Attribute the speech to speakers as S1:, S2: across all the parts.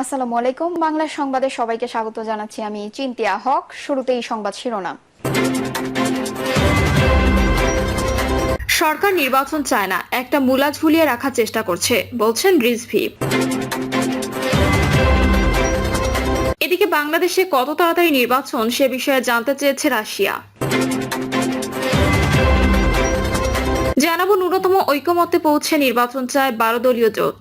S1: আসসালামু আলাইকুম। বাংলা সংবাদে সবাইকে স্বাগত জানাচ্ছি। আমি চিন্তিয়া হক। শুরুতেই সংবাদ শিরোনাম।
S2: সরকার নির্বাচন চায় না, একটা মূলা ঝুলিয়ে রাখার চেষ্টা করছে, বলছেন রিজভী। এদিকে বাংলাদেশে কত তাড়াতাড়ি নির্বাচন সে বিষয়ে জানতে চেয়েছে রাশিয়া। জানাবো ন্যূনতম ঐকমত্যে পৌঁছে নির্বাচন চায় 12 দলীয় জোট।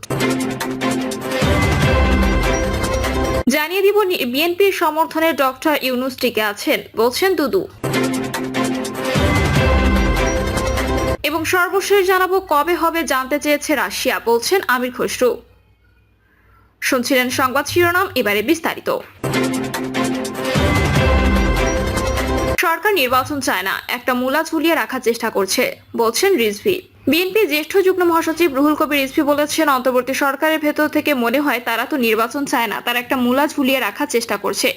S2: জানিয়ে দিব বিএনপির সমর্থনে ডক্টর ইউনূস টিকে আছেন, বলছেন দুদু। এবং সর্বশেষ জানাবো কবে হবে জানতে চেয়েছে রাশিয়া, বলছেন আমির খসরু। শুনছিলেন সংবাদ শিরোনাম, এবারে বিস্তারিত। সরকার নির্বাচন চায় না, একটা মূলা ঝুলিয়ে রাখার চেষ্টা করছে, বলছেন রিজভী। বিএনপি জ্যেষ্ঠ যুগ্ম মহাসচিব রুহুল কবির রিজভী বলেছেন, অন্তর্বর্তী সরকারের ভেতর থেকে মনে হয় তারা তো নির্বাচন চায় না, তারা একটা মূলা ঝুলিয়ে রাখার চেষ্টা করছে।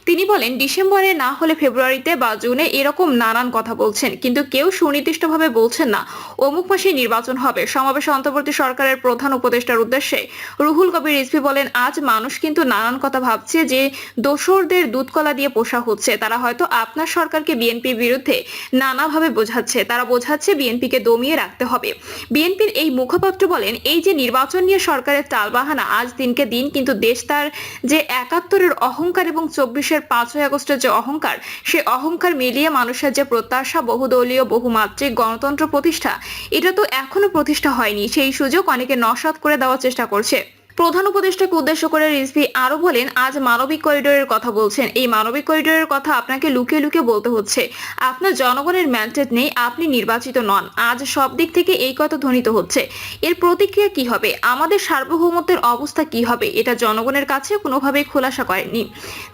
S2: তিনি বলেন, ডিসেম্বরে না হলে ফেব্রুয়ারিতে বা জুনে এরকম নানান কথা বলছেন, কিন্তু কেউ সুনির্দিষ্টভাবে বলছেন না অমুক মাসে নির্বাচন হবে। সমাবেশে অন্তর্বর্তী সরকারের প্রধান উপদেষ্টার উদ্দেশ্যে রুহুল কবির রিজভী বলেন, আজ মানুষ কিন্তু নানান কথা ভাবছে যে দোসরদের দুধকলা দিয়ে পোষা হচ্ছে। তারা হয়তো আপনার সরকারকে বিএনপির বিরুদ্ধে নানাভাবে বোঝাচ্ছে, তারা বোঝাচ্ছে বিএনপিকে দমিয়ে রাখতে হবে। বিএনপির এই মুখপাত্র বলেন, এই যে নির্বাচন নিয়ে সরকারের টালবাহানা আজ দিনকে দিন, কিন্তু দেশ তার যে 71-এর অহংকার এবং 24-এর 5ই আগস্টের যে অহংকার, সে অহংকার মিলিয়ে মানুষের যে প্রত্যাশা বহুদলীয় বহুমাত্রিক গণতন্ত্র প্রতিষ্ঠা, এটা তো এখনো প্রতিষ্ঠা হয়নি। সেই সুযোগ অনেকে নস্যাৎ করে দেওয়ার চেষ্টা করছে। প্রধান উপদেষ্টাকে উদ্দেশ্য করে রিজভী আরো বলেন, আজ মানবিক করিডোরের কথা বলছেন, এই মানবিক করিডোরের কথা আপনাকে লুকিয়ে লুকিয়ে বলতে হচ্ছে। আপনার জনগণের ম্যান্ডেট নেই, আপনি নির্বাচিত নন। আজ সব দিক থেকে এই কথা ধ্বনিত হচ্ছে। এর প্রতিক্রিয়া কি হবে, আমাদের সার্বভৌমত্বের অবস্থা কি হবে, এটা জনগণের কাছে কোনোভাবেই খোলাসা করেননি।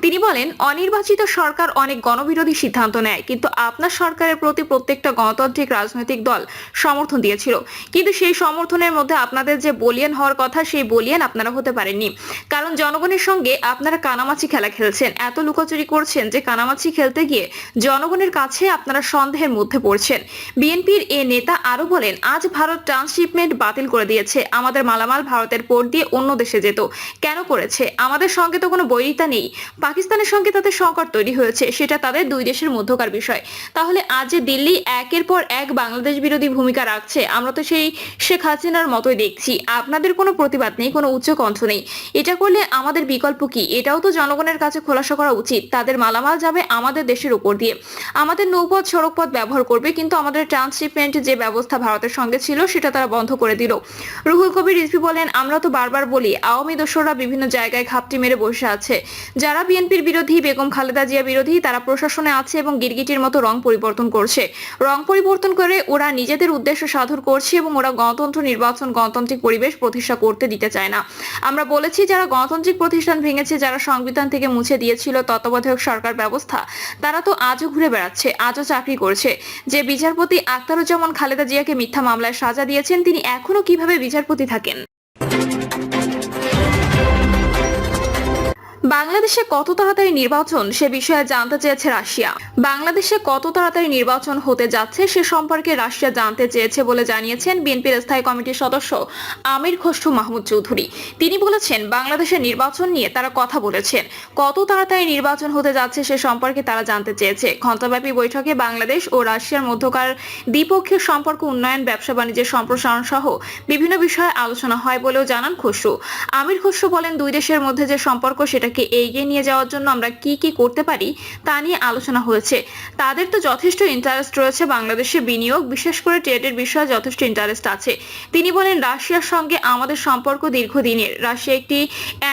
S2: তিনি বলেন, অনির্বাচিত সরকার অনেক গণবিরোধী সিদ্ধান্ত নেয়, কিন্তু আপনার সরকারের প্রতি প্রত্যেকটা গণতান্ত্রিক রাজনৈতিক দল সমর্থন দিয়েছিল, কিন্তু সেই সমর্থনের মধ্যে আপনাদের যে বলিয়ান হওয়ার কথা, সেই বলিয়ান আপনারা হতে পারেননি। কারণ জনগণের সঙ্গে আপনারা কানামাছি খেলা খেলছেন, এত লুকোচুরি করছেন যে কানামাছি খেলতে গিয়ে জনগণের কাছে আপনারা সন্দেহের মধ্যে পড়ছেন। বিএনপির এ নেতা আরো বলেন, আজ ভারত ট্রান্সশিপমেন্ট বাতিল করে দিয়েছে, আমাদের মালামাল ভারতের পোর্ট দিয়ে অন্য দেশে যেত। কেন করেছে? আমাদের সঙ্গে তো কোনো বৈরিতা নেই, পাকিস্তানের সঙ্গে তাদের সংকট তৈরি হয়েছে, সেটা তাদের দুই দেশের মধ্যকার বিষয়। তাহলে আজ যে দিল্লি একের পর এক বাংলাদেশ বিরোধী ভূমিকা রাখছে, আমরা তো সেই শেখ হাসিনার মতোই দেখছি। আপনাদের কোনো প্রতিবাদ নেই, কোনো উচ্চ কণ্ঠ নেই। এটা করলে আমাদের বিকল্প কি, এটাও তো জনগণের কাছে খোলাসা করা উচিত। তাদের মালামাল যাবে আমাদের দেশের উপর দিয়ে, আমাদের নৌপথ সড়কপথ ব্যবহার করবে, কিন্তু আমাদের ট্রান্সশিপমেন্ট যে ব্যবস্থা ভারতের সঙ্গে ছিল সেটা তারা বন্ধ করে দিল। রুহুল কবির রিজভী বলেন, আমরা তো বারবার বলি আওয়ামী দোসররা বিভিন্ন জায়গায় ঘাপটি মেরে বসে আছে। যারা বিএনপির বিরোধী, বেগম খালেদা জিয়া বিরোধী, তারা প্রশাসনে আছে এবং গিরগিটির মতো রং পরিবর্তন করছে। রং পরিবর্তন করে ওরা নিজেদের উদ্দেশ্য সাধন করছে এবং ওরা গণতন্ত্র, নির্বাচন, গণতান্ত্রিক পরিবেশ প্রতিষ্ঠা করতে দিতে চায় না। আমরা বলেছি, যারা গণতান্ত্রিক প্রতিষ্ঠান ভেঙেছে, যারা সংবিধান থেকে মুছে দিয়েছিল তত্ত্বাবধায়ক সরকার ব্যবস্থা, তারা তো আজও ঘুরে বেড়াচ্ছে, আজও চাকরি করছে। যে বিচারপতি আখতারুজ্জামান খালেদা জিয়াকে মিথ্যা মামলায় সাজা দিয়েছেন, তিনি এখনো কিভাবে বিচারপতি থাকেন? বাংলাদেশে কত তাড়াতাড়ি নির্বাচন সে বিষয়ে জানতে চেয়েছে রাশিয়া। বাংলাদেশে কত তাড়াতাড়ি নির্বাচন হতে যাচ্ছে সে সম্পর্কে রাশিয়া জানতে চেয়েছে বলে জানিয়েছেন বিএনপির স্থায়ী কমিটির সদস্য আমির খসরু মাহমুদ চৌধুরী। তিনি বলেছেন, বাংলাদেশের নির্বাচন নিয়ে তারা কথা বলেছেন, কত তাড়াতাড়ি নির্বাচন হতে যাচ্ছে সে সম্পর্কে তারা জানতে চেয়েছে। ঘণ্টাব্যাপী বৈঠকে বাংলাদেশ ও রাশিয়ার মধ্যকার দ্বিপক্ষীয় সম্পর্ক উন্নয়ন, ব্যবসা বাণিজ্যের সম্প্রসারণ সহ বিভিন্ন বিষয়ে আলোচনা হয় বলেও জানান খসরু। আমির খসরু বলেন, দুই দেশের মধ্যে যে সম্পর্ক সেটাকে এগিয়ে নিয়ে যাওয়ার জন্য আমরা কি কি করতে পারি তা নিয়ে আলোচনা হয়েছে। তাদের তো যথেষ্ট ইন্টারেস্ট রয়েছে বাংলাদেশে বিনিয়োগ, বিশেষ করে ট্রেডের বিষয়ে যথেষ্ট ইন্টারেস্ট আছে। তিনি বলেন, রাশিয়ার সঙ্গে আমাদের সম্পর্ক দীর্ঘদিনের। রাশিয়া একটি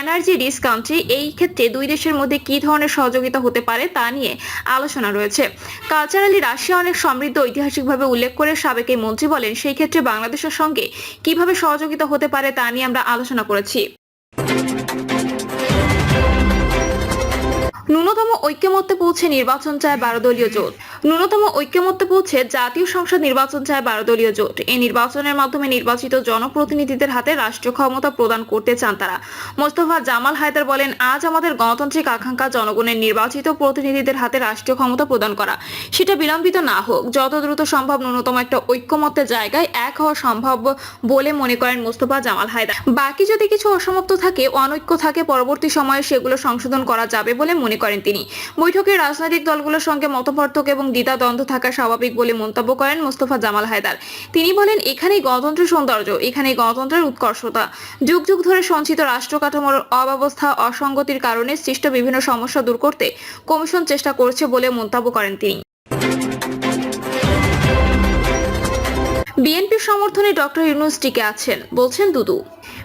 S2: এনার্জি রিচ কান্ট্রি, এই ক্ষেত্রে দুই দেশের মধ্যে কি ধরনের সহযোগিতা হতে পারে তা নিয়ে আলোচনা রয়েছে। কালচারালি রাশিয়া অনেক সমৃদ্ধ, ঐতিহাসিকভাবে উল্লেখ করে সাবেক এই মন্ত্রী বলেন, সেই ক্ষেত্রে বাংলাদেশের সঙ্গে কিভাবে সহযোগিতা হতে পারে তা নিয়ে আমরা আলোচনা করেছি। ন্যূনতম ঐক্যমত্যে পৌঁছে নির্বাচন চায় 12 দলীয় জোট। ন্যূনতম ঐক্যমত্যে পৌঁছে জাতীয় সংসদ নির্বাচন চায় 12 দলীয় জোট। এই নির্বাচনের মাধ্যমে নির্বাচিত জনপ্রতিনিধিদের হাতে রাষ্ট্রীয় ক্ষমতা প্রদান করতে চান তারা। মোস্তফা জামাল হায়দার বলেন, আজ আমাদের গণতান্ত্রিক আকাঙ্ক্ষা জনগণের নির্বাচিত প্রতিনিধিদের হাতে রাষ্ট্রীয় ক্ষমতা প্রদান করা। সেটা বিলম্বিত না হোক, যত দ্রুত সম্ভব ন্যূনতম একটা ঐক্যমত্যের জায়গায় এক হওয়া সম্ভব বলে মনে করেন মোস্তফা জামাল হায়দার। বাকি যদি কিছু অসমাপ্ত থাকে, অনৈক্য থাকে, পরবর্তী সময়ে সেগুলো সংশোধন করা যাবে বলে মনে করেন তিনি। বৈঠকে রাজনৈতিক দলগুলোর সঙ্গে মতপার্থক্য এবং দ্বিধাদ্বন্দ্ব থাকা স্বাভাবিক বলে মন্তব্য করেন মোস্তফা জামাল হায়দার। তিনি বলেন, এখানেই গণতন্ত্রের সৌন্দর্য, এখানেই গণতন্ত্রের উৎকর্ষতা। যুগ যুগ ধরে সঞ্চিত রাষ্ট্র কাঠামোর অব্যবস্থা, অসঙ্গতির কারণে সৃষ্ট বিভিন্ন সমস্যা দূর করতে কমিশন চেষ্টা করছে বলে মন্তব্য করেন তিনি। বিএনপির সমর্থনে ডক্টর ইউনূস টিকে আছেন, বলছেন দুদু।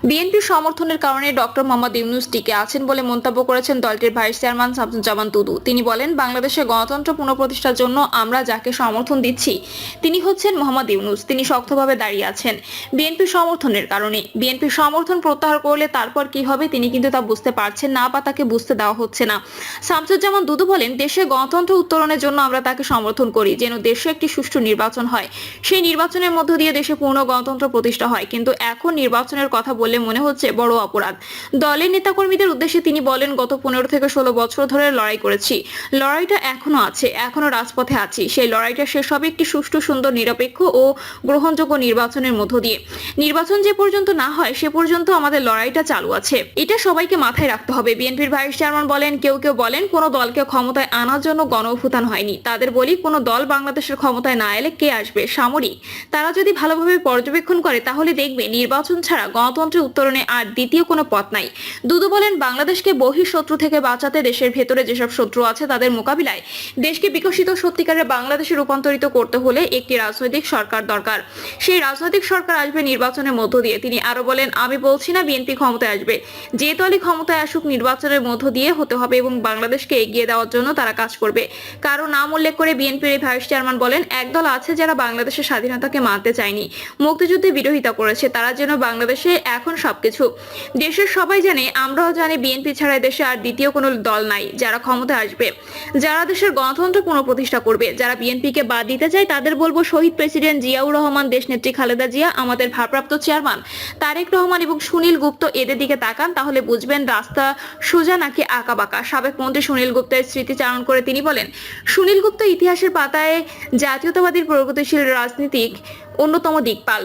S2: বিএনপির সমর্থনের কারণে ডক্টর মোহাম্মদ ইউনূস টিকে আছেন বলে মন্তব্য করেছেন দলটির ভাইস চেয়ারম্যান শামসুজ্জামান দুদু। তিনি বলেন, বাংলাদেশের গণতন্ত্র পুনঃপ্রতিষ্ঠার জন্য আমরা যাকে সমর্থন দিচ্ছি তিনি হচ্ছেন মোহাম্মদ ইউনূস। তিনি শক্তভাবে দাঁড়িয়ে আছেন বিএনপির সমর্থনের কারণে। বিএনপির সমর্থন প্রত্যাহার করলে তারপর কি হবে তিনি কিন্তু তা বুঝতে পারছেন না বা তাকে বুঝতে দেওয়া হচ্ছে না। শামসুজ্জামান দুদু বলেন, দেশের গণতন্ত্র উত্তরণের জন্য আমরা তাকে সমর্থন করি, যেন দেশে একটি সুষ্ঠু নির্বাচন হয়, সেই নির্বাচনের মধ্য দিয়ে দেশে পূর্ণ গণতন্ত্র প্রতিষ্ঠা হয়। কিন্তু এখন নির্বাচনের কথা বললে মনে হচ্ছে বড় অপরাধ। দলের নেতাকর্মীদের উদ্দেশ্যে তিনি বলেন, গত 15 থেকে 16 বছর ধরে লড়াই করেছি, লড়াইটা এখনো আছে, এখনো রাজপথে আছি। সেই লড়াইটা শেষ হবে একটি সুষ্ঠু, সুন্দর, নিরপেক্ষ ও গ্রহণযোগ্য নির্বাচনের মধ্য দিয়ে। নির্বাচন যে পর্যন্ত না হয় সে পর্যন্ত আমাদের লড়াইটা চালু আছে, এটা সবাইকে মাথায় রাখতে হবে। বিএনপির ভাইস চেয়ারম্যান বলেন, কেউ কেউ বলেন কোনো দলকে ক্ষমতায় আনার জন্য গণঅভ্যুত্থান হয়নি। তাদের বলি, কোনো দল বাংলাদেশের ক্ষমতায় না এলে কে আসবে? সামরিক। তারা যদি ভালোভাবে পর্যবেক্ষণ করে তাহলে দেখবে নির্বাচন ছাড়া গণতন্ত্রের উত্তরণে আর দ্বিতীয় কোনো পথ নাই। দুদু বলেন, বাংলাদেশকে বহিঃশত্রু থেকে বাঁচাতে দেশের ভেতরে যেসব শত্রু আছে তাদের মোকাবিলায় দেশকে বিকশিত সত্যিকারের বাংলাদেশে রূপান্তরিত করতে হলে একটি রাজনৈতিক সরকার দরকার। সেই রাজনৈতিক সরকার আসবে নির্বাচনের মধ্য দিয়ে। তিনি আরো বলেন, আমি বলছি না বিএনপি ক্ষমতায় আসবে, যে দলই ক্ষমতায় আসুক নির্বাচনের মধ্য দিয়ে হতে হবে এবং বাংলাদেশকে এগিয়ে দেওয়ার জন্য তারা কাজ করবে। কারো নাম উল্লেখ করে বিএনপির ভাইস চেয়ারম্যান বলেন, একদল আছে যারা বাংলাদেশের স্বাধীনতাকে মানতে চায়নি, মুক্তিযুদ্ধে বিরোধিতা করেছে, তারা যেন বাংলাদেশে এখন সবকিছু। দেশের সবাই জানে, আমরাও জানি, বিএনপি ছাড়া দেশে আর দ্বিতীয় কোনো দল নাই যারা ক্ষমতায় আসবে, যারা দেশের গণতন্ত্র পুনঃপ্রতিষ্ঠা করবে। যারা বিএনপিকে বাদ দিতে চায় তাদের বলবো, শহীদ প্রেসিডেন্ট জিয়াউর রহমান, দেশনেত্রী খালেদা জিয়া, আমাদের ভারপ্রাপ্ত চেয়ারম্যান তারেক রহমান এবং সুনীল গুপ্ত, এদের দিকে তাকান, তাহলে বুঝবেন রাস্তা সোজা নাকি আঁকাবাঁকা। সাবেক মন্ত্রী সুনীল গুপ্তের স্মৃতিচারণ করে তিনি বলেন, সুনীল গুপ্ত ইতিহাসের পাতায় জাতীয়তাবাদীর প্রগতিশীল রাজনীতিক অন্যতম দিকপাল।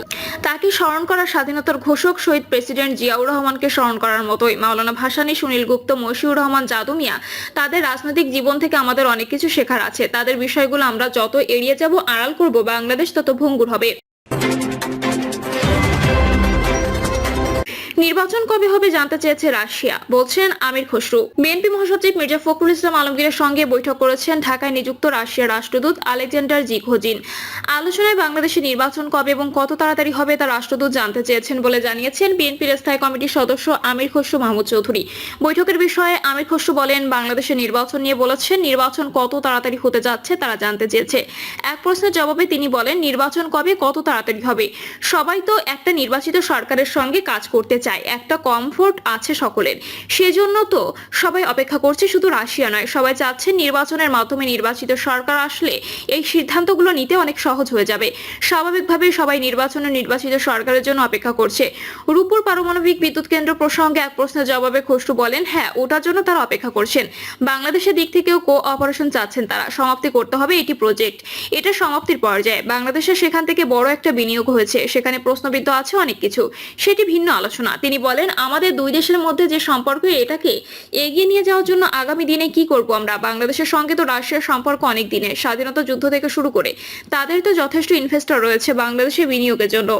S2: তাকে স্মরণ করা স্বাধীনতার ঘোষক শহীদ প্রেসিডেন্ট জিয়াউর রহমানকে স্মরণ করার মতোই। মাওলানা ভাসানী, সুনীল গুপ্ত, মশিউর রহমান, জাদু মিয়া, তাদের রাজনৈতিক জীবন থেকে আমাদের অনেক কিছু শেখার আছে। তাদের বিষয়গুলো আমরা যত এড়িয়ে যাব, আড়াল করব, বাংলাদেশ তত ভঙ্গুর হবে। নির্বাচন কবে হবে জানতে চেয়েছে রাশিয়া, বলছেন আমির খসরু। বিএনপি মহাসচিব মির্জা ফখরুল ইসলাম আলমগীরের সঙ্গে বৈঠক করেছেন ঢাকায় নিযুক্ত রাশিয়ার রাষ্ট্রদূত আলেকজান্ডার জিগোজিন। আলোচনায় বাংলাদেশে নির্বাচন কবে এবং কত তাড়াতাড়ি হবে তা রাষ্ট্রদূত জানতে চেয়েছেন বলে জানিয়েছেন বিএনপির স্থায়ী কমিটির সদস্য আমির খসরু মাহমুদ চৌধুরী। বৈঠকের বিষয়ে আমির খসরু বলেন, বাংলাদেশের নির্বাচন নিয়ে বলেছেন, নির্বাচন কত তাড়াতাড়ি হতে যাচ্ছে তারা জানতে চেয়েছে। এক প্রশ্নের জবাবে তিনি বলেন, নির্বাচন কবে, কত তাড়াতাড়ি হবে? সবাই তো একটা নির্বাচিত সরকারের সঙ্গে কাজ করতে চায়, একটা কমফোর্ট আছে সকলের, সেজন্য তো সবাই অপেক্ষা করছে। শুধু রাশিয়া নয়, সবাই চাচ্ছেন নির্বাচনের মাধ্যমে নির্বাচিত সরকার আসলে এই সিদ্ধান্তগুলো নিতে অনেক সহজ হয়ে যাবে। স্বাভাবিকভাবে সবাই নির্বাচিত সরকারের জন্য অপেক্ষা করছে। রূপপুর পারমাণবিক বিদ্যুৎ কেন্দ্র প্রসঙ্গে এক প্রশ্নের জবাবে খসরু বলেন, হ্যাঁ, ওটার জন্য তারা অপেক্ষা করছেন। বাংলাদেশের দিক থেকেও কোঅপারেশন চাচ্ছেন তারা। সমাপ্তি করতে হবে এটি প্রজেক্ট, এটা সমাপ্তির পর্যায়ে। বাংলাদেশের সেখান থেকে বড় একটা বিনিয়োগ হয়েছে, সেখানে প্রশ্নবিদ্ধ আছে অনেক কিছু, সেটি ভিন্ন আলোচনা। তিনি বলেন, আমাদের দুই দেশের মধ্যে যে সম্পর্ক, এটাকে এগিয়ে নিয়ে যাওয়ার জন্য আগামী দিনে কি করব আমরা? বাংলাদেশের সঙ্গে তো রাশিয়ার সম্পর্ক অনেক দিনের, স্বাধীনতা যুদ্ধ থেকে শুরু করে। তাদের তো যথেষ্ট ইনভেস্টর রয়েছে বাংলাদেশে বিনিয়োগের জন্য।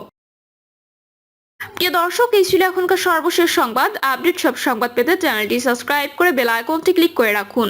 S2: প্রিয় দর্শক, এই ছিল এখনকার সর্বশেষ সংবাদ। আপডেট সব সংবাদ পেতে চ্যানেলটি সাবস্ক্রাইব করে বেল আইকনটি ক্লিক করে রাখুন।